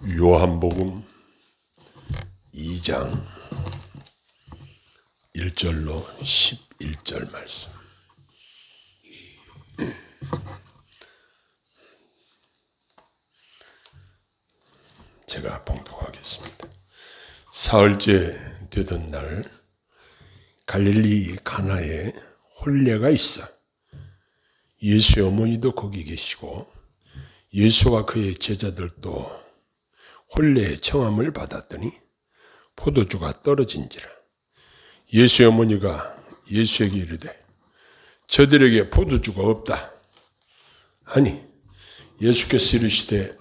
요한복음 2장 1절로 11절 말씀. 제가 봉독하겠습니다. 사흘째 되던 날 갈릴리 가나에 혼례가 있어 예수의 어머니도 거기 계시고 예수와 그의 제자들도 혼례의 청함을 받았더니 포도주가 떨어진지라. 예수의 어머니가 예수에게 이르되 저들에게 포도주가 없다 하니 예수께서 이르시되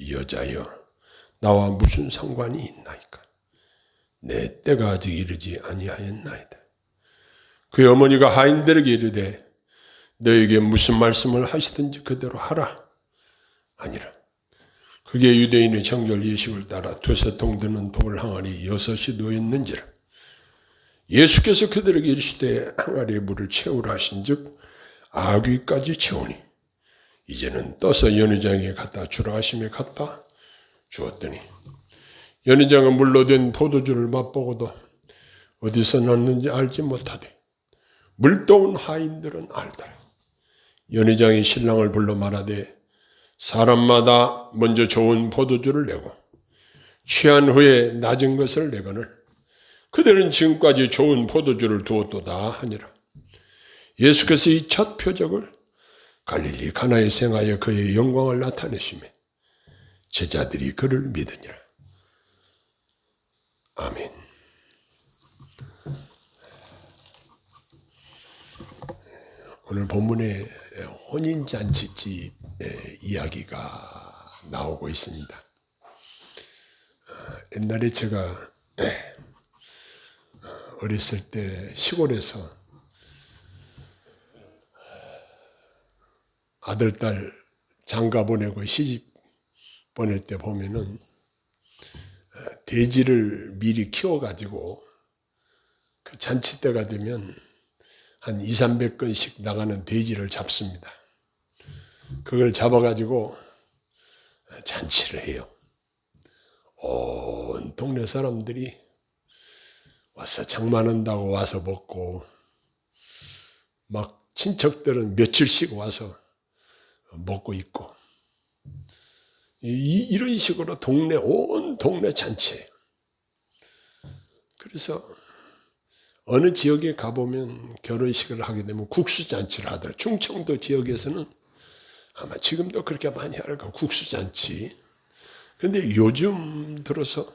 여자여 나와 무슨 상관이 있나이까? 내 때가 아직 이르지 아니하였나이다. 그의 어머니가 하인들에게 이르되 너에게 무슨 말씀을 하시든지 그대로 하라 하니라. 그게 유대인의 정결 예식을 따라 두세 통 드는 돌 항아리 6이 놓였는지라. 예수께서 그들에게 이르시되 항아리에 물을 채우라 하신즉 아귀까지 채우니 이제는 떠서 연회장에 갖다 주라 하심에 갖다 주었더니 연회장은 물로 된 포도주를 맛보고도 어디서 났는지 알지 못하되 물떠온 하인들은 알더라. 연회장이 신랑을 불러 말하되 사람마다 먼저 좋은 포도주를 내고 취한 후에 낮은 것을 내거늘 그들은 지금까지 좋은 포도주를 두었도다 하니라. 예수께서 이 첫 표적을 갈릴리 가나에 생하여 그의 영광을 나타내시매 제자들이 그를 믿으니라. 아멘. 오늘 본문에 혼인잔치집 이야기가 나오고 있습니다. 옛날에 제가 어렸을 때 시골에서 아들, 딸 장가 보내고 시집 보낼 때 보면은 돼지를 미리 키워가지고 그 잔치 때가 되면 한 200~300건씩 나가는 돼지를 잡습니다. 그걸 잡아가지고 잔치를 해요. 온 동네 사람들이 와서 장만한다고 와서 먹고 막 친척들은 며칠씩 와서 먹고 있고 이런 식으로 온 동네 잔치예요. 그래서 어느 지역에 가보면 결혼식을 하게 되면 국수잔치를 하더라고요. 충청도 지역에서는 아마 지금도 그렇게 많이 할까 국수잔치. 그런데 요즘 들어서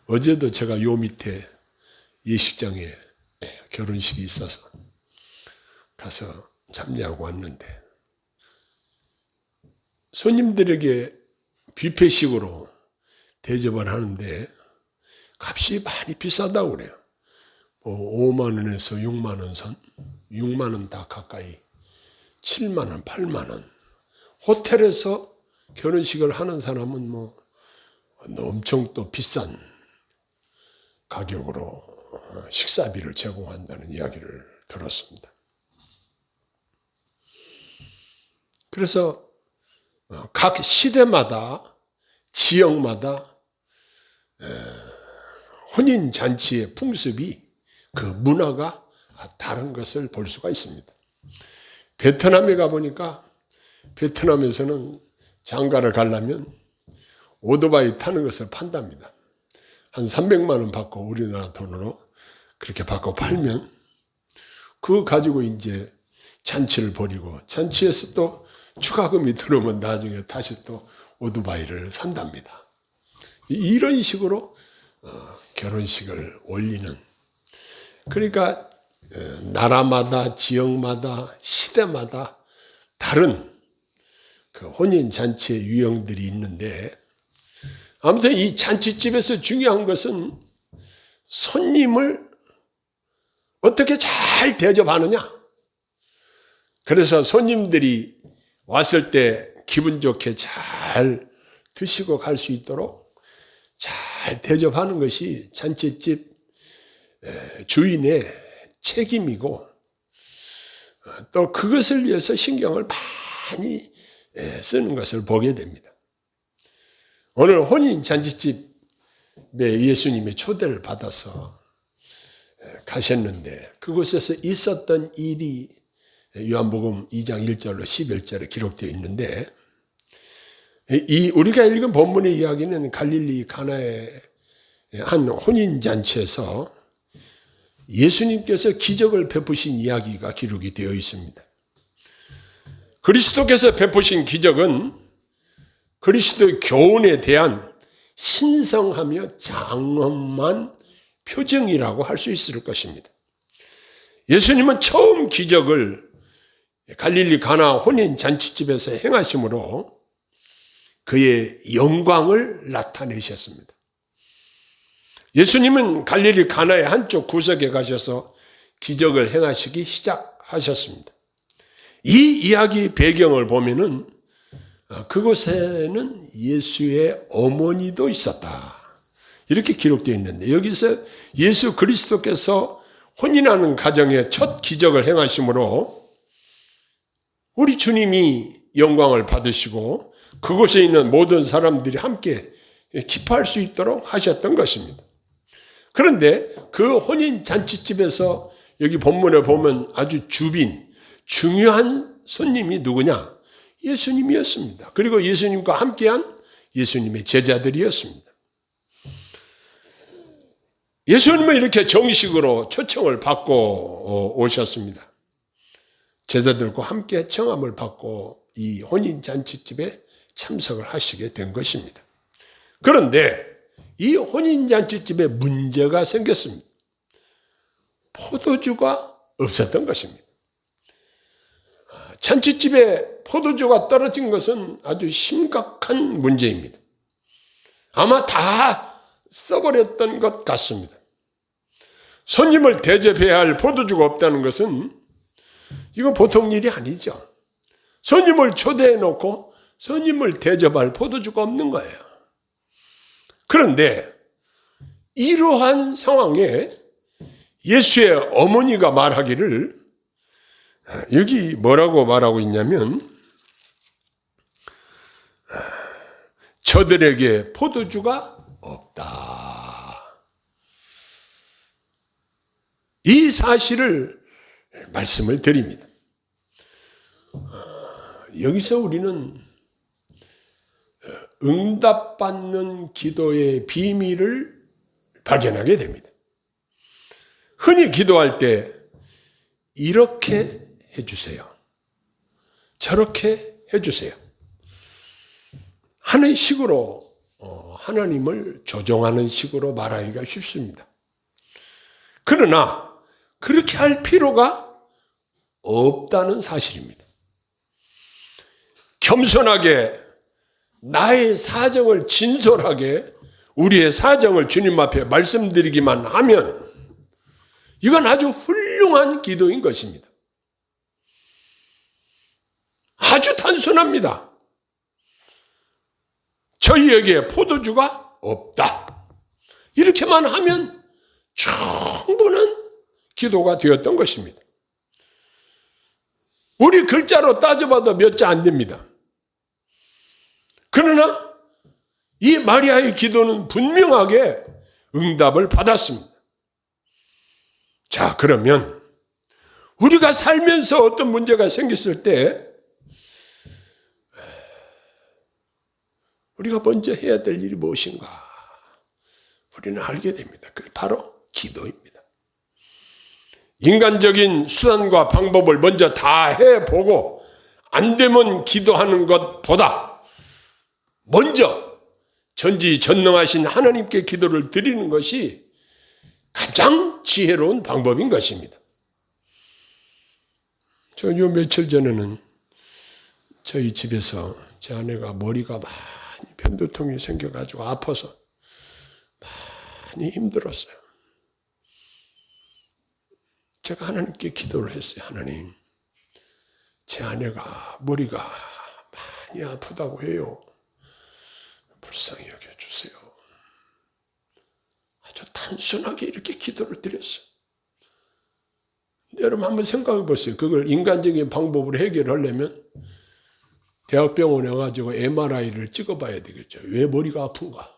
어제도 제가 요 밑에 예식장에 결혼식이 있어서 가서 참여하고 왔는데 손님들에게 뷔페식으로 대접을 하는데 값이 많이 비싸다고 그래요. 5만 원에서 6만 원 선, 6만 원 다 가까이, 7만 원, 8만 원. 호텔에서 결혼식을 하는 사람은 뭐 엄청 또 비싼 가격으로 식사비를 제공한다는 이야기를 들었습니다. 그래서 각 시대마다 지역마다 혼인잔치의 풍습이 그 문화가 다른 것을 볼 수가 있습니다. 베트남에 가보니까 베트남에서는 장가를 가려면 오토바이 타는 것을 판답니다. 한 300만 원 받고 우리나라 돈으로 그렇게 받고 팔면 그거 가지고 이제 잔치를 벌이고 잔치에서 또 추가금이 들어오면 나중에 다시 또 오토바이를 산답니다. 이런 식으로 결혼식을 올리는 그러니까 나라마다 지역마다 시대마다 다른 그 혼인잔치의 유형들이 있는데 아무튼 이 잔치집에서 중요한 것은 손님을 어떻게 잘 대접하느냐. 그래서 손님들이 왔을 때 기분 좋게 잘 드시고 갈 수 있도록 잘 대접하는 것이 잔치집 주인의 책임이고 또 그것을 위해서 신경을 많이 쓰는 것을 보게 됩니다. 오늘 혼인잔치집에 예수님의 초대를 받아서 가셨는데 그곳에서 있었던 일이 요한복음 2장 1절로 11절에 기록되어 있는데 이 우리가 읽은 본문의 이야기는 갈릴리 가나의 한 혼인잔치에서 예수님께서 기적을 베푸신 이야기가 기록이 되어 있습니다. 그리스도께서 베푸신 기적은 그리스도의 교훈에 대한 신성하며 장엄한 표징이라고 할 수 있을 것입니다. 예수님은 처음 기적을 갈릴리 가나 혼인잔치집에서 행하심으로 그의 영광을 나타내셨습니다. 예수님은 갈릴리 가나의 한쪽 구석에 가셔서 기적을 행하시기 시작하셨습니다. 이 이야기 배경을 보면은 그곳에는 예수의 어머니도 있었다. 이렇게 기록되어 있는데 여기서 예수 그리스도께서 혼인하는 가정에 첫 기적을 행하심으로 우리 주님이 영광을 받으시고 그곳에 있는 모든 사람들이 함께 기뻐할 수 있도록 하셨던 것입니다. 그런데 그 혼인잔치집에서 여기 본문에 보면 아주 중요한 손님이 누구냐? 예수님이었습니다. 그리고 예수님과 함께한 예수님의 제자들이었습니다. 예수님은 이렇게 정식으로 초청을 받고 오셨습니다. 제자들과 함께 청함을 받고 이 혼인잔치집에 참석을 하시게 된 것입니다. 그런데 이 혼인잔치집에 문제가 생겼습니다. 포도주가 없었던 것입니다. 잔치집에 포도주가 떨어진 것은 아주 심각한 문제입니다. 아마 다 써버렸던 것 같습니다. 손님을 대접해야 할 포도주가 없다는 것은 이거 보통 일이 아니죠. 손님을 초대해 놓고 손님을 대접할 포도주가 없는 거예요. 그런데 이러한 상황에 예수의 어머니가 말하기를 여기 뭐라고 말하고 있냐면 저들에게 포도주가 없다. 이 사실을 말씀을 드립니다. 여기서 우리는 응답받는 기도의 비밀을 발견하게 됩니다. 흔히 기도할 때 이렇게 해주세요. 저렇게 해주세요. 하는 식으로 하나님을 조종하는 식으로 말하기가 쉽습니다. 그러나 그렇게 할 필요가 없다는 사실입니다. 겸손하게 나의 사정을 진솔하게 우리의 사정을 주님 앞에 말씀드리기만 하면 이건 아주 훌륭한 기도인 것입니다. 아주 단순합니다. 저희에게 포도주가 없다. 이렇게만 하면 충분한 기도가 되었던 것입니다. 우리 글자로 따져봐도 몇 자 안 됩니다. 그러나 이 마리아의 기도는 분명하게 응답을 받았습니다. 자, 그러면 우리가 살면서 어떤 문제가 생겼을 때 우리가 먼저 해야 될 일이 무엇인가? 우리는 알게 됩니다. 그게 바로 기도입니다. 인간적인 수단과 방법을 먼저 다 해보고 안 되면 기도하는 것보다 먼저 전지전능하신 하나님께 기도를 드리는 것이 가장 지혜로운 방법인 것입니다. 저 요 며칠 전에는 저희 집에서 제 아내가 머리가 많이 편두통이 생겨가지고 아파서 많이 힘들었어요. 제가 하나님께 기도를 했어요. 하나님, 제 아내가 머리가 많이 아프다고 해요. 불쌍히 여겨주세요. 아주 단순하게 이렇게 기도를 드렸어요. 여러분 한번 생각해 보세요. 그걸 인간적인 방법으로 해결하려면 대학병원에 가지고 MRI를 찍어봐야 되겠죠. 왜 머리가 아픈가?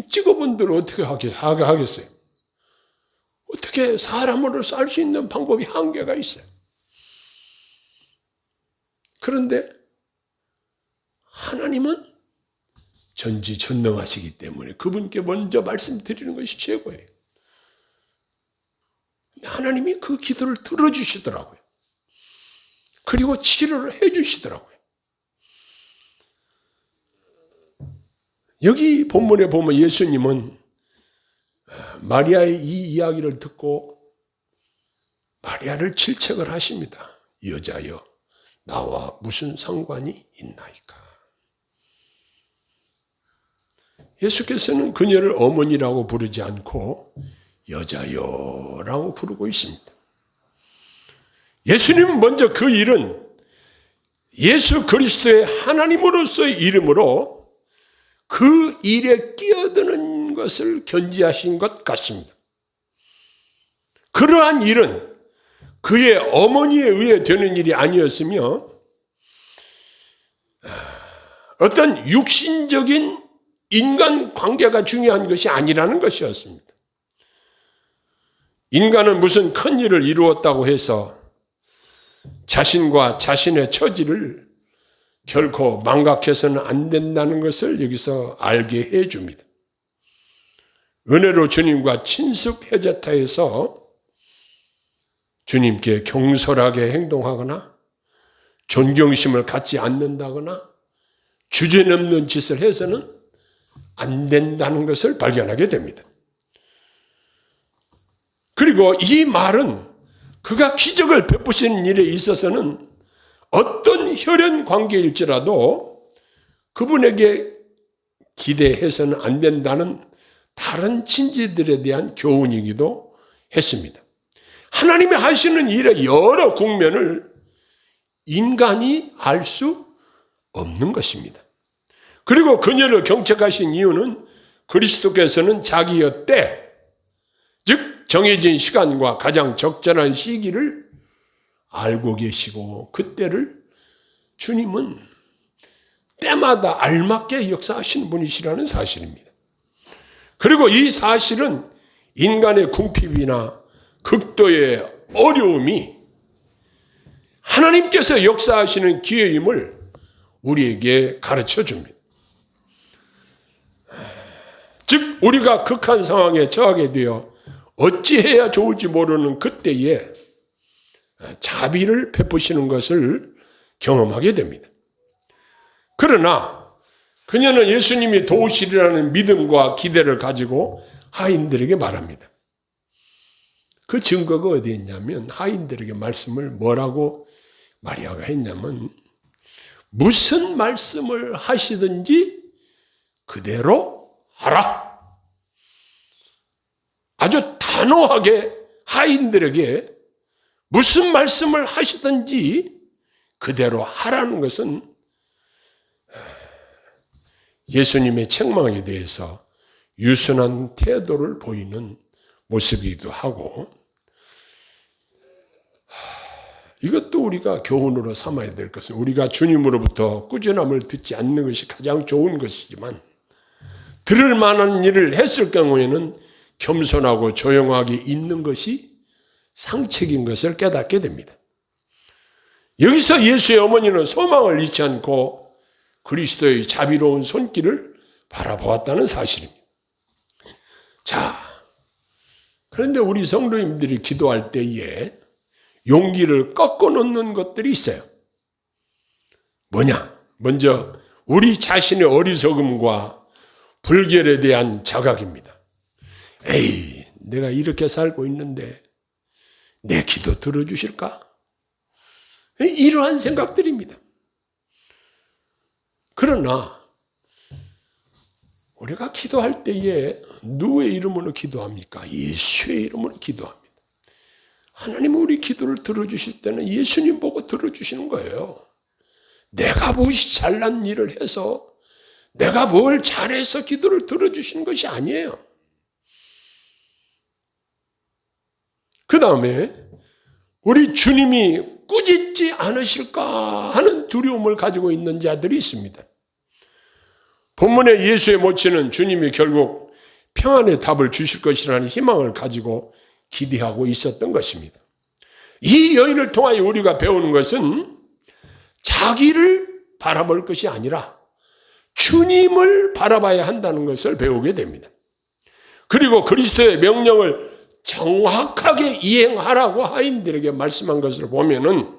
찍어본 대로 어떻게 하겠어요? 어떻게 사람으로서 알 수 있는 방법이 한계가 있어요. 그런데 하나님은 전지전능하시기 때문에 그분께 먼저 말씀드리는 것이 최고예요. 하나님이 그 기도를 들어주시더라고요. 그리고 치료를 해주시더라고요. 여기 본문에 보면 예수님은 마리아의 이 이야기를 듣고 마리아를 질책을 하십니다. 여자여, 나와 무슨 상관이 있나이까? 예수께서는 그녀를 어머니라고 부르지 않고 여자여라고 부르고 있습니다. 예수님은 먼저 그 일은 예수 그리스도의 하나님으로서의 이름으로 그 일에 끼어드는 것을 견지하신 것 같습니다. 그러한 일은 그의 어머니에 의해 되는 일이 아니었으며 어떤 육신적인 인간 관계가 중요한 것이 아니라는 것이었습니다. 인간은 무슨 큰 일을 이루었다고 해서 자신과 자신의 처지를 결코 망각해서는 안 된다는 것을 여기서 알게 해줍니다. 은혜로 주님과 친숙 해제타에서 주님께 경솔하게 행동하거나 존경심을 갖지 않는다거나 주제넘는 짓을 해서는 안 된다는 것을 발견하게 됩니다. 그리고 이 말은 그가 기적을 베푸시는 일에 있어서는 어떤 혈연 관계일지라도 그분에게 기대해서는 안 된다는 다른 친지들에 대한 교훈이기도 했습니다. 하나님이 하시는 일의 여러 국면을 인간이 알 수 없는 것입니다. 그리고 그녀를 경책하신 이유는 그리스도께서는 자기의 때, 즉 정해진 시간과 가장 적절한 시기를 알고 계시고 그때를 주님은 때마다 알맞게 역사하시는 분이시라는 사실입니다. 그리고 이 사실은 인간의 궁핍이나 극도의 어려움이 하나님께서 역사하시는 기회임을 우리에게 가르쳐 줍니다. 즉 우리가 극한 상황에 처하게 되어 어찌해야 좋을지 모르는 그때에 자비를 베푸시는 것을 경험하게 됩니다. 그러나 그녀는 예수님이 도우시리라는 믿음과 기대를 가지고 하인들에게 말합니다. 그 증거가 어디에 있냐면 하인들에게 말씀을 뭐라고 마리아가 했냐면 무슨 말씀을 하시든지 그대로 하라. 아주 단호하게 하인들에게 무슨 말씀을 하시든지 그대로 하라는 것은 예수님의 책망에 대해서 유순한 태도를 보이는 모습이기도 하고 이것도 우리가 교훈으로 삼아야 될 것은 우리가 주님으로부터 꾸준함을 듣지 않는 것이 가장 좋은 것이지만 들을 만한 일을 했을 경우에는 겸손하고 조용하게 있는 것이 상책인 것을 깨닫게 됩니다. 여기서 예수의 어머니는 소망을 잃지 않고 그리스도의 자비로운 손길을 바라보았다는 사실입니다. 자, 그런데 우리 성도님들이 기도할 때에 용기를 꺾어 놓는 것들이 있어요. 뭐냐? 먼저 우리 자신의 어리석음과 불결에 대한 자각입니다. 에이, 내가 이렇게 살고 있는데 내 기도 들어주실까? 이러한 생각들입니다. 그러나 우리가 기도할 때에 누구의 이름으로 기도합니까? 예수의 이름으로 기도합니다. 하나님은 우리 기도를 들어주실 때는 예수님 보고 들어주시는 거예요. 내가 무엇이 잘난 일을 해서 내가 뭘 잘해서 기도를 들어주시는 것이 아니에요. 그 다음에 우리 주님이 꾸짖지 않으실까 하는 두려움을 가지고 있는 자들이 있습니다. 본문의 예수의 모친은 주님이 결국 평안의 답을 주실 것이라는 희망을 가지고 기대하고 있었던 것입니다. 이 여인을 통하여 우리가 배우는 것은 자기를 바라볼 것이 아니라 주님을 바라봐야 한다는 것을 배우게 됩니다. 그리고 그리스도의 명령을 정확하게 이행하라고 하인들에게 말씀한 것을 보면은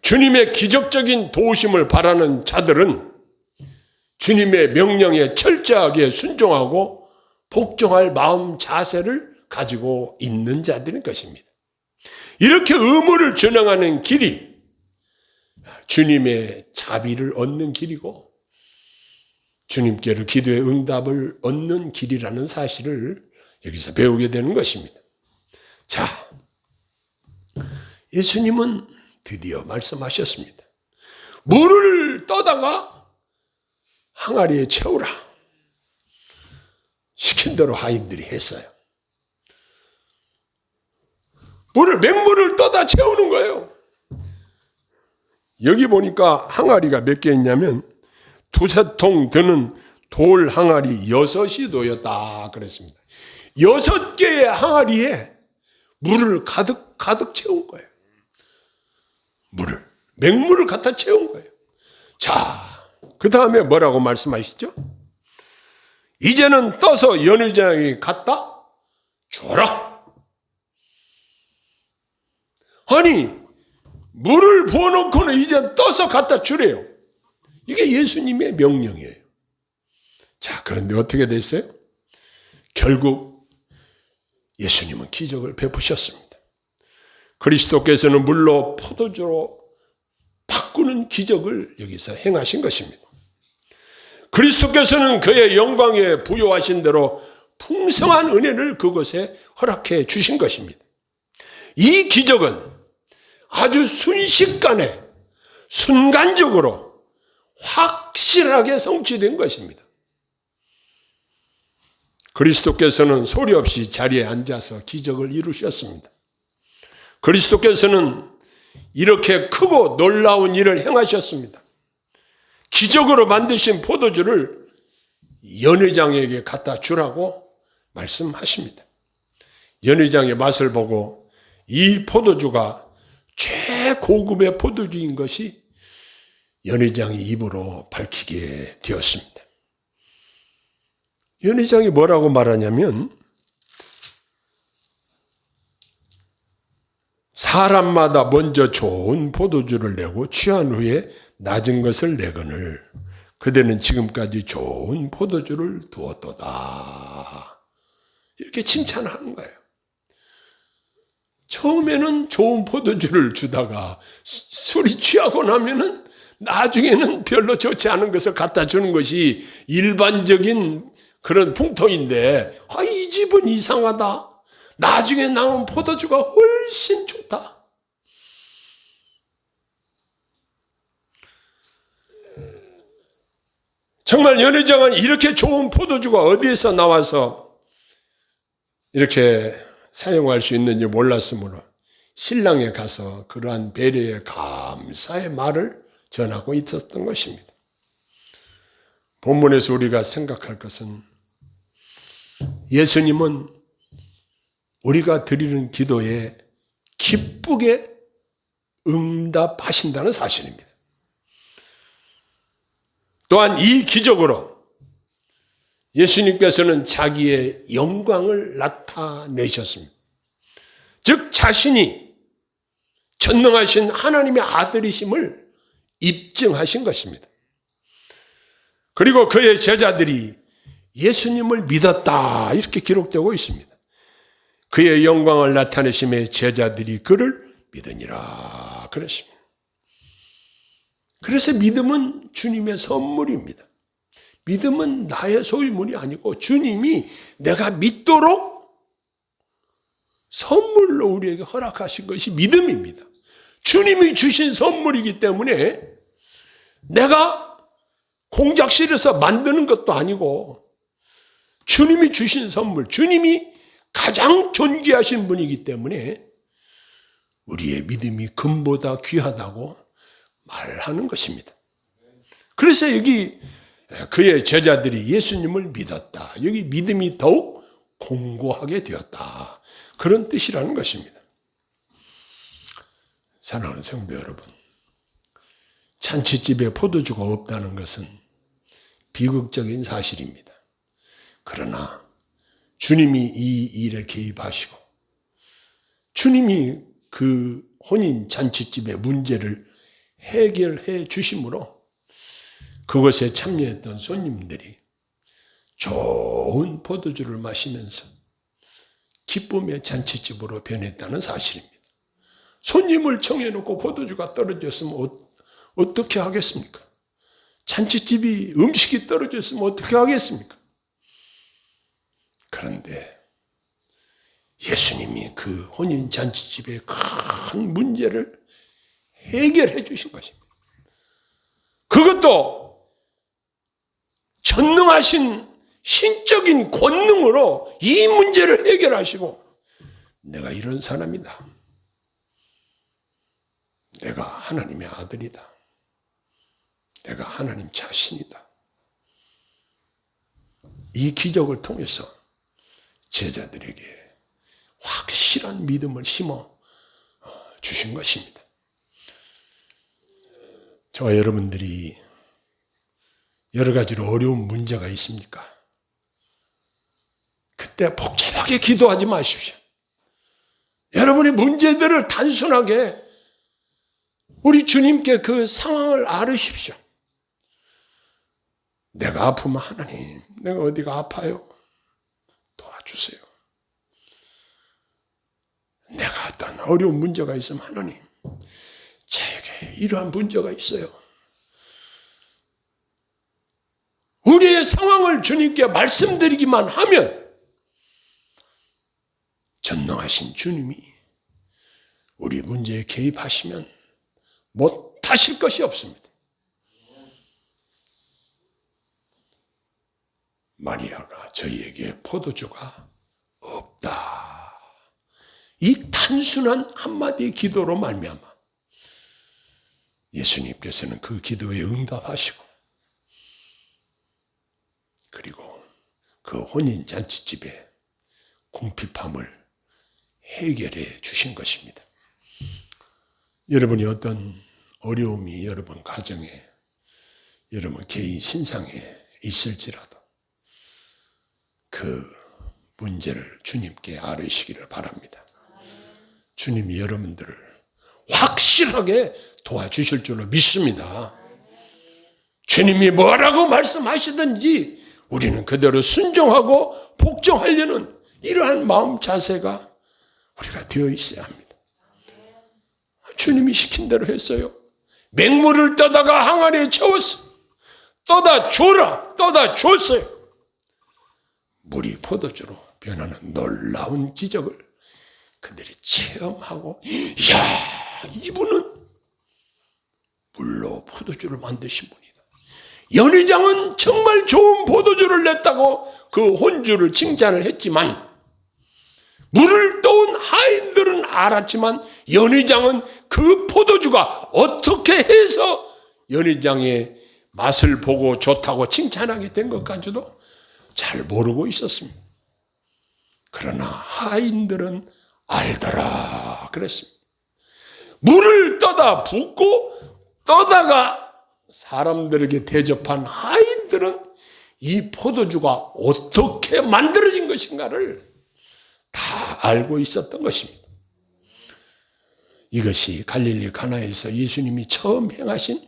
주님의 기적적인 도우심을 바라는 자들은 주님의 명령에 철저하게 순종하고 복종할 마음 자세를 가지고 있는 자들인 것입니다. 이렇게 의무를 준행하는 길이 주님의 자비를 얻는 길이고 주님께로 기도의 응답을 얻는 길이라는 사실을 여기서 배우게 되는 것입니다. 자, 예수님은 드디어 말씀하셨습니다. 물을 떠다가 항아리에 채우라. 시킨 대로 하인들이 했어요. 맹물을 떠다 채우는 거예요. 여기 보니까 항아리가 몇 개 있냐면 두세 통 드는 돌 항아리 6이 놓였다 그랬습니다. 6개의 항아리에 물을 가득 채운 거예요. 맹물을 갖다 채운 거예요. 자, 그 다음에 뭐라고 말씀하시죠? 이제는 떠서 연회장에 갖다 줘라. 아니, 물을 부어놓고는 이제 떠서 갖다 주래요. 이게 예수님의 명령이에요. 자, 그런데 어떻게 됐어요? 결국 예수님은 기적을 베푸셨습니다. 그리스도께서는 물로 포도주로 바꾸는 기적을 여기서 행하신 것입니다. 그리스도께서는 그의 영광에 부여하신 대로 풍성한 은혜를 그곳에 허락해 주신 것입니다. 이 기적은 아주 순식간에 순간적으로 확실하게 성취된 것입니다. 그리스도께서는 소리 없이 자리에 앉아서 기적을 이루셨습니다. 그리스도께서는 이렇게 크고 놀라운 일을 행하셨습니다. 기적으로 만드신 포도주를 연회장에게 갖다 주라고 말씀하십니다. 연회장의 맛을 보고 이 포도주가 최고급의 포도주인 것이 연회장의 입으로 밝히게 되었습니다. 연회장이 뭐라고 말하냐면 사람마다 먼저 좋은 포도주를 내고 취한 후에 낮은 것을 내거늘 그대는 지금까지 좋은 포도주를 두었도다. 이렇게 칭찬하는 거예요. 처음에는 좋은 포도주를 주다가 술이 취하고 나면은 나중에는 별로 좋지 않은 것을 갖다 주는 것이 일반적인 그런 풍토인데, 이 집은 이상하다. 나중에 나온 포도주가 훨씬 좋다. 정말 연회장은 이렇게 좋은 포도주가 어디에서 나와서 이렇게 사용할 수 있는지 몰랐으므로 신랑에 가서 그러한 배려의 감사의 말을 전하고 있었던 것입니다. 본문에서 우리가 생각할 것은 예수님은 우리가 드리는 기도에 기쁘게 응답하신다는 사실입니다. 또한 이 기적으로 예수님께서는 자기의 영광을 나타내셨습니다. 즉 자신이 전능하신 하나님의 아들이심을 입증하신 것입니다. 그리고 그의 제자들이 예수님을 믿었다 이렇게 기록되고 있습니다. 그의 영광을 나타내심에 제자들이 그를 믿으니라 그랬습니다. 그래서 믿음은 주님의 선물입니다. 믿음은 나의 소유물이 아니고 주님이 내가 믿도록 선물로 우리에게 허락하신 것이 믿음입니다. 주님이 주신 선물이기 때문에 내가 공작실에서 만드는 것도 아니고 주님이 주신 선물, 주님이 가장 존귀하신 분이기 때문에 우리의 믿음이 금보다 귀하다고 말하는 것입니다. 그래서 여기 그의 제자들이 예수님을 믿었다. 여기 믿음이 더욱 공고하게 되었다. 그런 뜻이라는 것입니다. 사랑하는 성도 여러분, 잔치집에 포도주가 없다는 것은 비극적인 사실입니다. 그러나 주님이 이 일에 개입하시고 주님이 그 혼인 잔치집의 문제를 해결해 주심으로 그것에 참여했던 손님들이 좋은 포도주를 마시면서 기쁨의 잔치집으로 변했다는 사실입니다. 손님을 청해놓고 포도주가 떨어졌으면 어떻게 하겠습니까? 잔치집이 음식이 떨어졌으면 어떻게 하겠습니까? 그런데 예수님이 그 혼인 잔치집의 큰 문제를 해결해 주신 것입니다. 그것도 전능하신 신적인 권능으로 이 문제를 해결하시고, 내가 이런 사람이다. 내가 하나님의 아들이다. 내가 하나님 자신이다. 이 기적을 통해서 제자들에게 확실한 믿음을 심어 주신 것입니다. 저와 여러분들이 여러 가지로 어려운 문제가 있습니까? 그때 복잡하게 기도하지 마십시오. 여러분의 문제들을 단순하게 우리 주님께 그 상황을 아뢰십시오. 내가 아프면 하나님, 내가 어디가 아파요? 도와주세요. 내가 어떤 어려운 문제가 있으면 하나님, 저에게 이러한 문제가 있어요. 우리의 상황을 주님께 말씀드리기만 하면 전능하신 주님이 우리 문제에 개입하시면 못하실 것이 없습니다. 마리아가 저희에게 포도주가 없다. 이 단순한 한마디의 기도로 말미암아 예수님께서는 그 기도에 응답하시고, 그리고 그 혼인잔치집의 궁핍함을 해결해 주신 것입니다. 여러분이 어떤 어려움이 여러분 가정에, 여러분 개인 신상에 있을지라도 그 문제를 주님께 아뢰시기를 바랍니다. 주님이 여러분들을 확실하게 도와주실 줄로 믿습니다. 주님이 뭐라고 말씀하시든지 우리는 그대로 순종하고 복종하려는 이러한 마음 자세가 우리가 되어 있어야 합니다. 주님이 시킨 대로 했어요. 맹물을 떠다가 항아리에 채웠어. 떠다 줘라. 떠다 줬어요. 물이 포도주로 변하는 놀라운 기적을 그들이 체험하고, 이야, 이분은 물로 포도주를 만드신 분이다. 연회장은 정말 좋은 포도주를 냈다고 그 혼주를 칭찬을 했지만, 물을 떠온 하인들은 알았지만 연회장은 그 포도주가 어떻게 해서 연회장의 맛을 보고 좋다고 칭찬하게 된 것까지도 잘 모르고 있었습니다. 그러나 하인들은 알더라 그랬습니다. 물을 떠다 붓고 떠다가 사람들에게 대접한 하인들은 이 포도주가 어떻게 만들어진 것인가를 다 알고 있었던 것입니다. 이것이 갈릴리 가나에서 예수님이 처음 행하신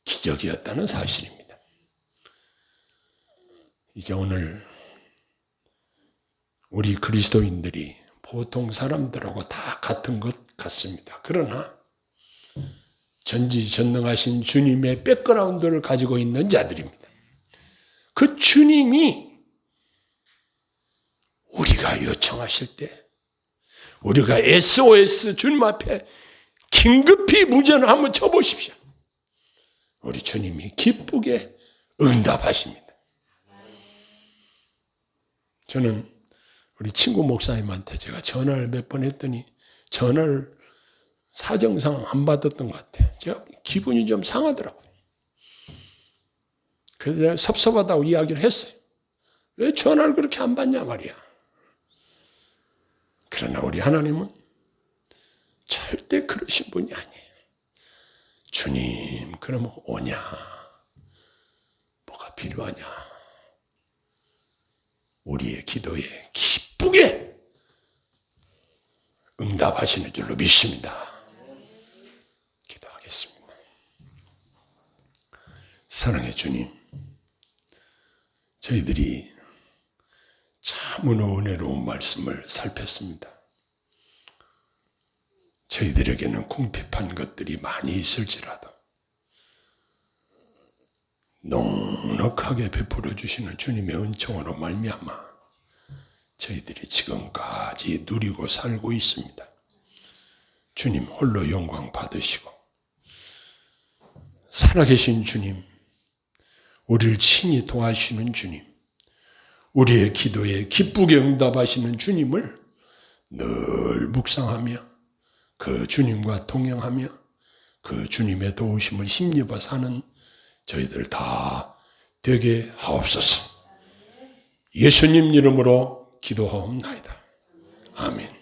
기적이었다는 사실입니다. 이제 오늘 우리 그리스도인들이 보통 사람들하고 다 같은 것 같습니다. 그러나 전지전능하신 주님의 백그라운드를 가지고 있는 자들입니다. 그 주님이 우리가 요청하실 때, 우리가 SOS 주님 앞에 긴급히 무전을 한번 쳐보십시오. 우리 주님이 기쁘게 응답하십니다. 저는 우리 친구 목사님한테 제가 전화를 몇 번 했더니 전화를 사정상 안 받았던 것 같아요. 제가 기분이 좀 상하더라고요. 그래서 내가 섭섭하다고 이야기를 했어요. 왜 전화를 그렇게 안 받냐 말이야. 그러나 우리 하나님은 절대 그러신 분이 아니에요. 주님, 그러면 오냐? 뭐가 필요하냐? 우리의 기도에 기쁘게 응답하시는 줄로 믿습니다. 기도하겠습니다. 사랑의 주님, 저희들이 참으로 은혜로운 말씀을 살폈습니다. 저희들에게는 궁핍한 것들이 많이 있을지라도 넉넉하게 베풀어 주시는 주님의 은총으로 말미암아 저희들이 지금까지 누리고 살고 있습니다. 주님 홀로 영광 받으시고 살아계신 주님, 우리를 친히 도와주시는 주님, 우리의 기도에 기쁘게 응답하시는 주님을 늘 묵상하며 그 주님과 동행하며 그 주님의 도우심을 힘입어 사는 저희들 다 되게 하옵소서. 예수님 이름으로 기도하옵나이다. 아멘.